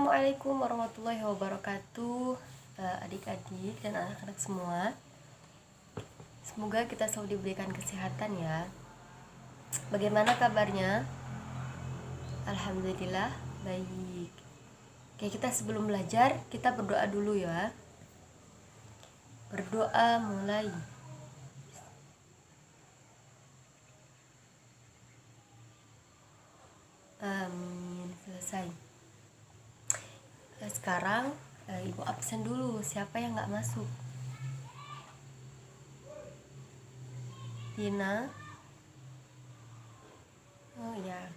Assalamualaikum warahmatullahi wabarakatuh, adik-adik dan anak-anak semua. Semoga kita selalu diberikan kesehatan ya. Bagaimana kabarnya? Alhamdulillah baik. Oke, kita sebelum belajar kita berdoa dulu ya. Berdoa mulai. Amin. Selesai. Sekarang ibu absen dulu. Siapa yang nggak masuk? Tina. Oh ya,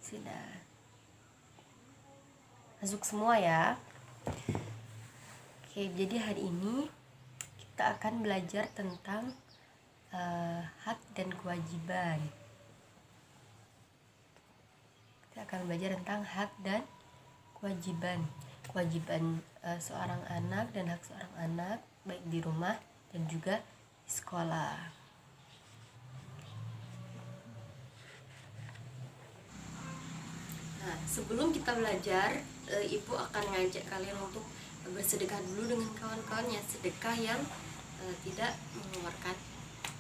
sudah masuk semua ya. Oke, jadi hari ini kita akan belajar tentang hak dan kewajiban. Kita akan belajar tentang hak dan kewajiban seorang anak dan hak seorang anak baik di rumah dan juga di sekolah. Nah, sebelum kita belajar, ibu akan ngajak kalian untuk bersedekah dulu dengan kawan-kawannya. Sedekah yang tidak mengeluarkan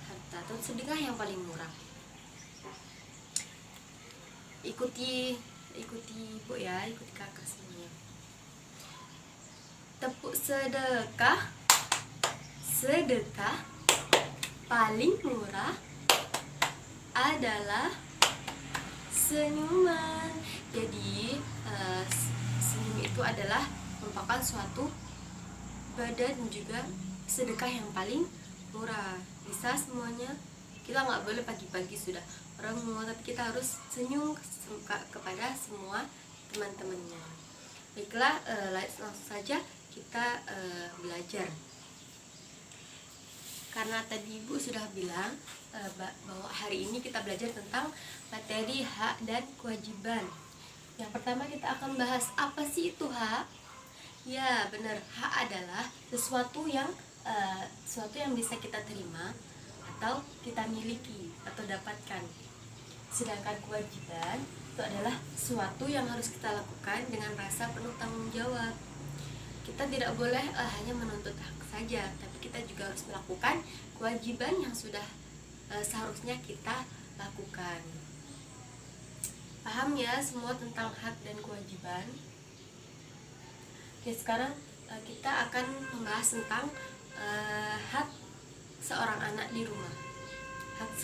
harta atau sedekah yang paling murah. Ikuti ibu ya, ikuti kakak semuanya. Tepuk sedekah paling murah adalah senyuman. Jadi senyum itu adalah merupakan suatu ibadah dan juga sedekah yang paling murah. Bisa semuanya. Kita nggak boleh pagi-pagi sudah orang tapi kita harus senyum kepada semua teman-temannya. Baiklah, langsung saja kita belajar. Karena tadi ibu sudah bilang bahwa hari ini kita belajar tentang materi hak dan kewajiban. Yang pertama kita akan bahas apa sih itu hak. Ya benar, hak adalah sesuatu yang bisa kita terima atau kita miliki atau dapatkan. Sedangkan kewajiban itu adalah sesuatu yang harus kita lakukan dengan rasa penuh tanggung jawab. Kita tidak boleh hanya menuntut hak saja, tapi kita juga harus melakukan kewajiban yang sudah seharusnya kita lakukan. Paham ya semua tentang hak dan kewajiban? Oke, sekarang kita akan membahas tentang hak seorang anak di rumah. Hak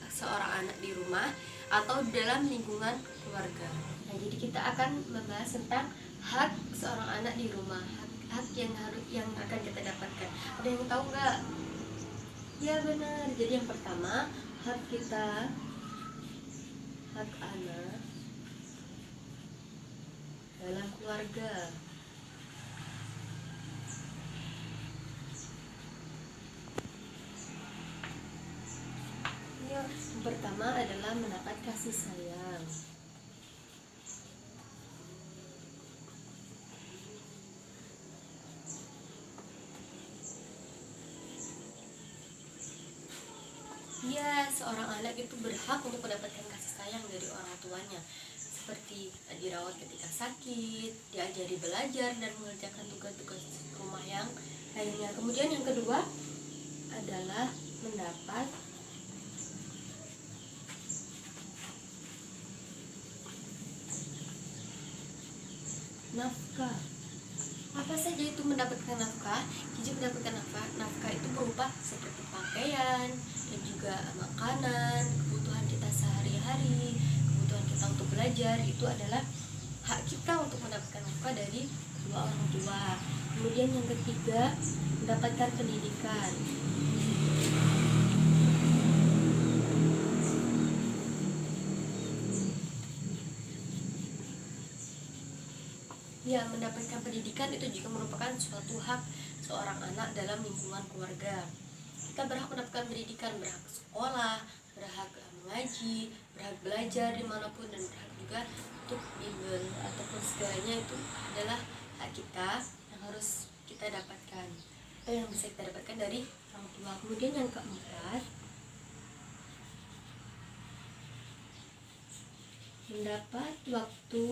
seorang anak di rumah atau dalam lingkungan keluarga. Nah, jadi kita akan membahas tentang hak seorang anak di rumah, hak yang akan kita dapatkan. Ada yang tahu nggak? Ya benar. Jadi yang pertama, hak kita, hak anak dalam keluarga. Yang pertama adalah mendapat kasih sayang. Ya, seorang anak itu berhak untuk mendapatkan kasih sayang dari orang tuanya, seperti dirawat ketika sakit, diajari belajar dan mengerjakan tugas-tugas rumah yang lainnya. Kemudian yang kedua adalah mendapat nafkah. Apa saja itu mendapatkan nafkah? Jadi mendapatkan nafkah itu berupa seperti pakaian dan juga makanan, kebutuhan kita sehari-hari, kebutuhan kita untuk belajar. Itu adalah hak kita untuk mendapatkan nafkah dari kedua orang tua. Kemudian yang ketiga, mendapatkan pendidikan. Ya, mendapatkan pendidikan itu juga merupakan suatu hak seorang anak dalam lingkungan keluarga. Kita berhak mendapatkan pendidikan, berhak sekolah, berhak mengaji, berhak belajar dimanapun, dan berhak juga untuk bimbel ataupun segalanya. Itu adalah hak kita yang harus kita dapatkan atau yang bisa kita dapatkan dari orang tua. Kemudian yang keempat, mendapat waktu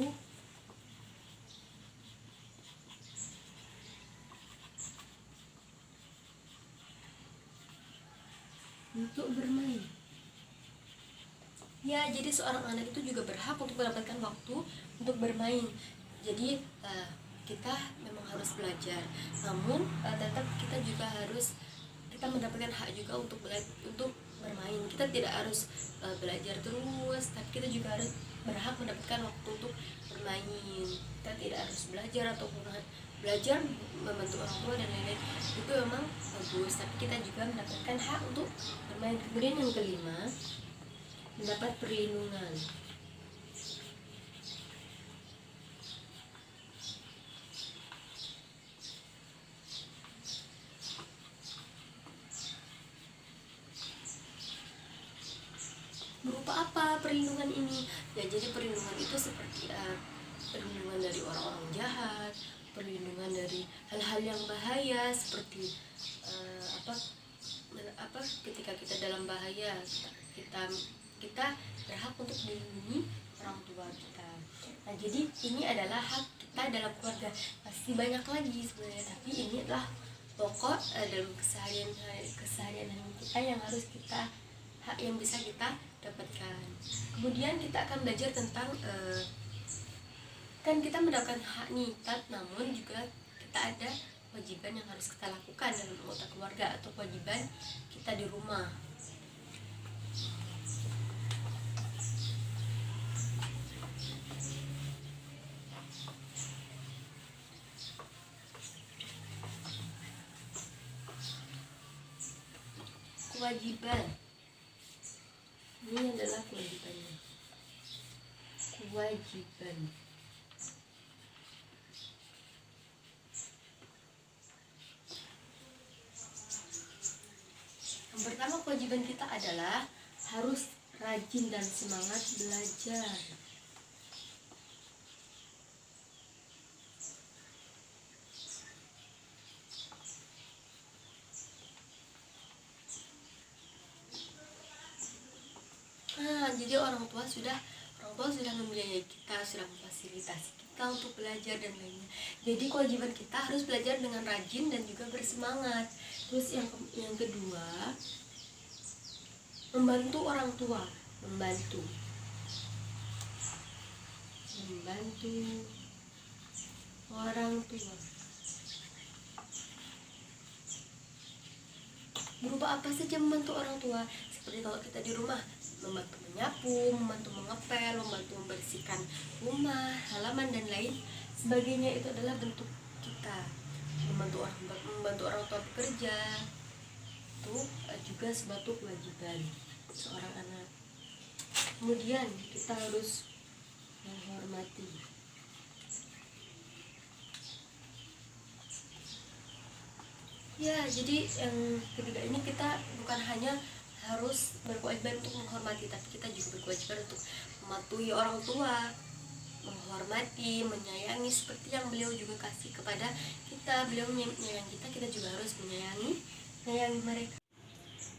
untuk bermain. Ya, jadi seorang anak itu juga berhak untuk mendapatkan waktu untuk bermain. Jadi kita memang harus belajar, namun tetap kita juga harus kita mendapatkan hak juga untuk bermain. Kita tidak harus belajar terus, tapi kita juga harus berhak mendapatkan waktu untuk bermain. Kita tidak harus belajar atau belajar membantu orang tua dan lain-lain, itu memang bagus, tapi kita juga mendapatkan hak untuk bermain. Kemudian yang kelima, mendapat perlindungan. Berupa apa perlindungan ini? Ya, jadi perlindungan itu seperti perlindungan dari orang-orang jahat, perlindungan dari hal-hal yang bahaya seperti ketika kita dalam bahaya, kita berhak untuk melindungi orang tua kita. Nah, jadi ini adalah hak kita dalam keluarga. Masih banyak lagi sebenarnya, tapi ini adalah pokok dalam keseharian kita yang harus kita hak yang bisa kita dapatkan. Kemudian kita akan belajar tentang kan kita mendapatkan hak nih, namun juga kita ada kewajiban yang harus kita lakukan dalam anggota keluarga atau kewajiban kita di rumah. Kewajiban ini adalah kewajibannya. Kewajiban yang pertama, kewajiban kita adalah harus rajin dan semangat belajar. Jadi orang tua sudah membiayai kita, sudah memfasilitasi kita untuk belajar dan lainnya. Jadi kewajiban kita harus belajar dengan rajin dan juga bersemangat. Terus yang kedua, membantu orang tua, membantu orang tua. Berupa apa saja membantu orang tua? Seperti kalau kita di rumah, membantu menyapu, membantu mengepel, membantu membersihkan rumah, halaman dan lain sebagainya. Itu adalah bentuk kita membantu orang tua bekerja. Itu juga suatu kewajiban seorang anak. Kemudian kita harus menghormati. Ya, jadi yang ketiga ini kita bukan hanya harus berkewajiban untuk menghormati, tapi kita juga berkewajiban untuk mematuhi orang tua, menghormati, menyayangi seperti yang beliau juga kasih kepada kita. Beliau menyayangi kita juga harus menyayangi mereka.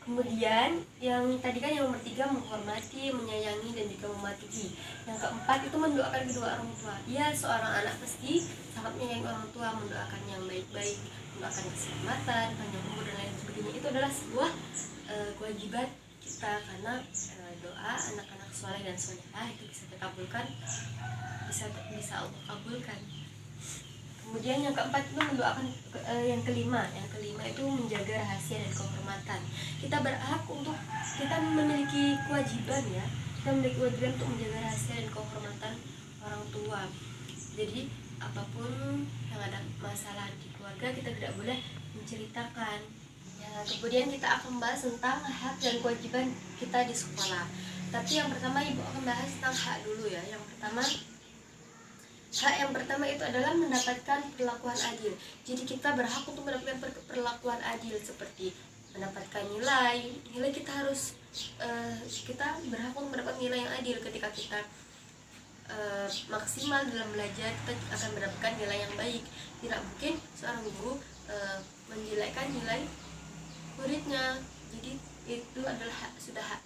Kemudian yang tadi kan yang nomor 3, menghormati, menyayangi dan juga mematuhi. Yang keempat itu mendoakan kedua orang tua. Ya, seorang anak pasti sangat menyayangi orang tua, mendoakan yang baik-baik, mendoakan keselamatan, panjang umur dan lain sebagainya. Itu adalah sebuah kewajiban kita, karena doa anak-anak soleh dan solehah itu bisa dikabulkan, bisa Allah kabulkan. Kemudian yang keempat itu mendoakan yang kelima itu menjaga rahasia dan kehormatan. Kita berhak untuk kita memiliki kewajiban untuk menjaga rahasia dan kehormatan orang tua. Jadi apapun yang ada masalah di keluarga kita tidak boleh menceritakan. Ya, kemudian kita akan membahas tentang hak dan kewajiban kita di sekolah. Tapi yang pertama Ibu akan bahas tentang hak dulu ya. Hak yang pertama itu adalah mendapatkan perlakuan adil. Jadi kita berhak untuk mendapatkan perlakuan adil, seperti mendapatkan nilai kita harus kita berhak untuk mendapat nilai yang adil. Ketika kita maksimal dalam belajar, kita akan mendapatkan nilai yang baik. Tidak mungkin seorang guru menjelekkan nilai muridnya. Jadi itu adalah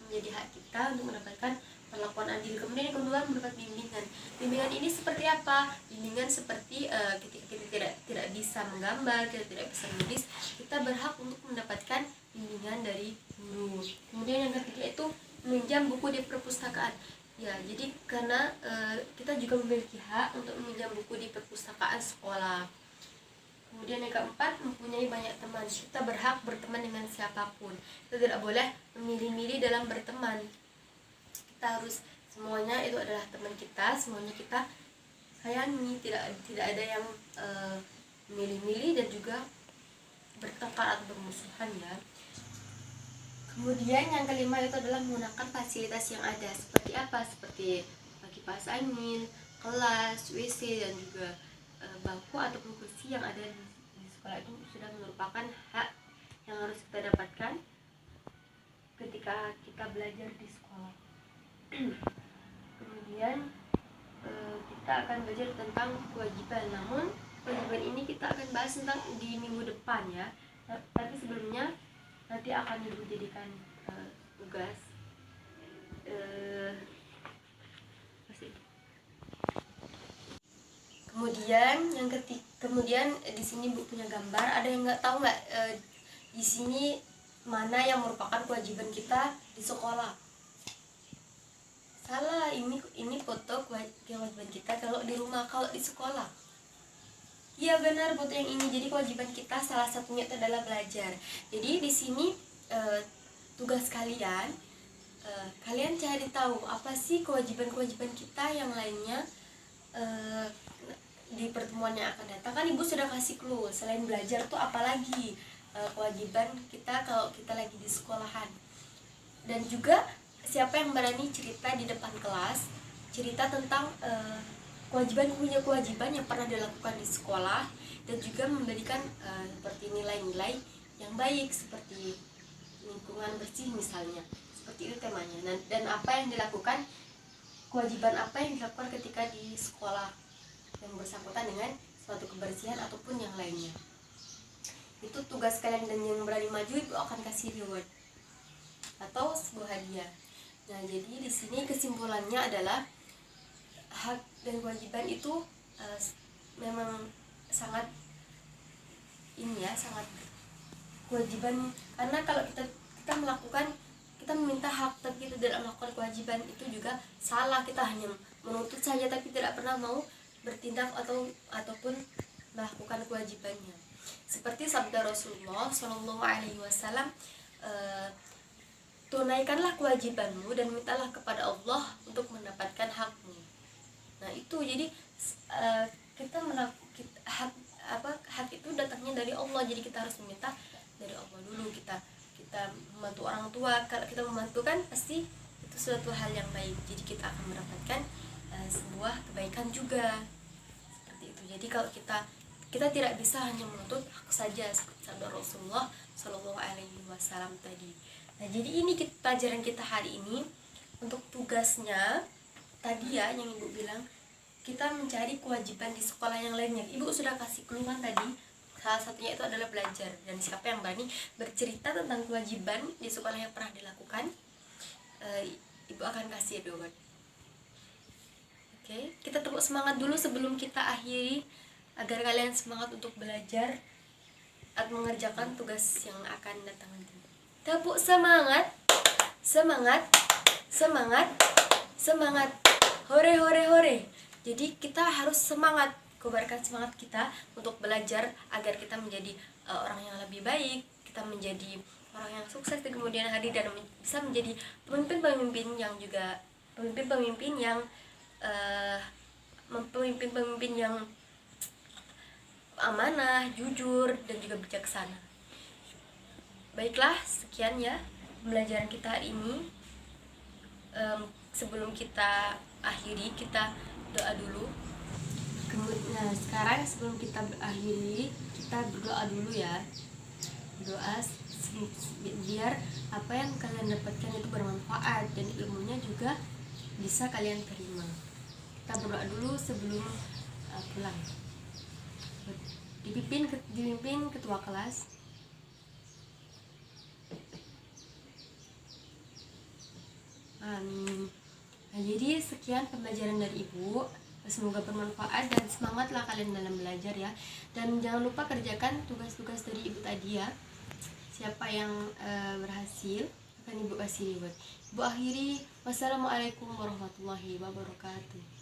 menjadi hak kita untuk mendapatkan perlakuan adil. Kemudian yang kedua, mendapat bimbingan. Bimbingan ini seperti apa? Bimbingan seperti ketika kita tidak bisa menggambar, kita tidak bisa menulis, kita berhak untuk mendapatkan bimbingan dari guru. Kemudian yang ketiga itu meminjam buku di perpustakaan. Ya, jadi karena kita juga memiliki hak untuk meminjam buku di perpustakaan sekolah. Kemudian yang keempat, mempunyai banyak teman. Kita berhak berteman dengan siapapun. Kita tidak boleh memilih-milih dalam berteman. Kita harus semuanya itu adalah teman kita, semuanya kita sayangi. Tidak ada yang milih-milih dan juga bertengkar atau bermusuhan ya. Kemudian yang kelima itu adalah menggunakan fasilitas yang ada. Seperti apa? Seperti kipas angin, kelas, WC, dan juga bangku ataupun kursi yang ada di sekolah itu sudah merupakan hak yang harus kita dapatkan ketika kita belajar di sekolah. Kemudian kita akan belajar tentang kewajiban. Namun kewajiban ini kita akan bahas tentang di minggu depan ya. Tapi sebelumnya nanti akan ibu jadikan tugas. Kemudian di sini Bu punya gambar. Ada yang nggak tahu nggak di sini mana yang merupakan kewajiban kita di sekolah? Salah, ini foto kewajiban kita kalau di rumah. Kalau di sekolah, iya benar, foto yang ini. Jadi kewajiban kita salah satunya itu adalah belajar. Jadi di sini tugas kalian, kalian cari tahu apa sih kewajiban-kewajiban kita yang lainnya di pertemuan yang akan datang. Kan ibu sudah kasih clue, selain belajar tuh apalagi kewajiban kita kalau kita lagi di sekolahan. Dan juga siapa yang berani cerita di depan kelas, cerita tentang punya kewajiban yang pernah dilakukan di sekolah, dan juga memberikan seperti nilai-nilai yang baik, seperti lingkungan bersih misalnya. Seperti itu temanya. Dan apa yang dilakukan, kewajiban apa yang dilakukan ketika di sekolah yang bersangkutan dengan suatu kebersihan ataupun yang lainnya. Itu tugas kalian, dan yang berani maju itu akan kasih reward atau sebuah hadiah. Nah, jadi di sini kesimpulannya adalah hak dan kewajiban itu memang sangat sangat kewajiban, karena kalau kita melakukan, kita meminta hak tapi kita tidak melakukan kewajiban, itu juga salah. Kita hanya menuntut saja tapi tidak pernah mau bertindak ataupun melakukan kewajibannya. Seperti sabda Rasulullah SAW, tunaikanlah kewajibanmu dan mintalah kepada Allah untuk mendapatkan hakmu. Nah itu jadi hak itu datangnya dari Allah, jadi kita harus meminta dari Allah dulu. Kita membantu orang tua, kalau kita membantu kan pasti itu suatu hal yang baik, jadi kita akan mendapatkan sebuah kebaikan juga. Seperti itu. Jadi kalau kita tidak bisa hanya menuntut hak saja, seperti sabda Rasulullah SAW tadi. Nah, jadi ini pelajaran kita hari ini. Untuk tugasnya tadi ya, yang ibu bilang, kita mencari kewajiban di sekolah yang lainnya. Ibu sudah kasih keluhan tadi, salah satunya itu adalah belajar. Dan siapa yang berani bercerita tentang kewajiban di sekolah yang pernah dilakukan, ibu akan kasih reward. Oke, kita tepuk semangat dulu sebelum kita akhiri, agar kalian semangat untuk belajar atau mengerjakan tugas yang akan datang nanti. Tepuk semangat, semangat, semangat, semangat, hore hore hore. Jadi kita harus semangat, kobarkan semangat kita untuk belajar agar kita menjadi orang yang lebih baik, kita menjadi orang yang sukses di kemudian hari, dan bisa menjadi pemimpin-pemimpin yang amanah, jujur, dan juga bijaksana. Baiklah, sekian ya pembelajaran kita hari ini. Sebelum kita akhiri, kita doa dulu. Nah, sekarang sebelum kita akhiri, kita berdoa dulu ya. Doa biar apa yang kalian dapatkan itu bermanfaat dan ilmunya juga bisa kalian terima. Kita berdoa dulu sebelum pulang. Dipimpin ketua kelas. Amin. Nah, jadi sekian pembelajaran dari ibu. Semoga bermanfaat dan semangatlah kalian dalam belajar ya. Dan jangan lupa kerjakan tugas-tugas dari ibu tadi ya. siapa yang berhasil akan ibu kasih reward. Ibu akhiri, wassalamualaikum warahmatullahi wabarakatuh.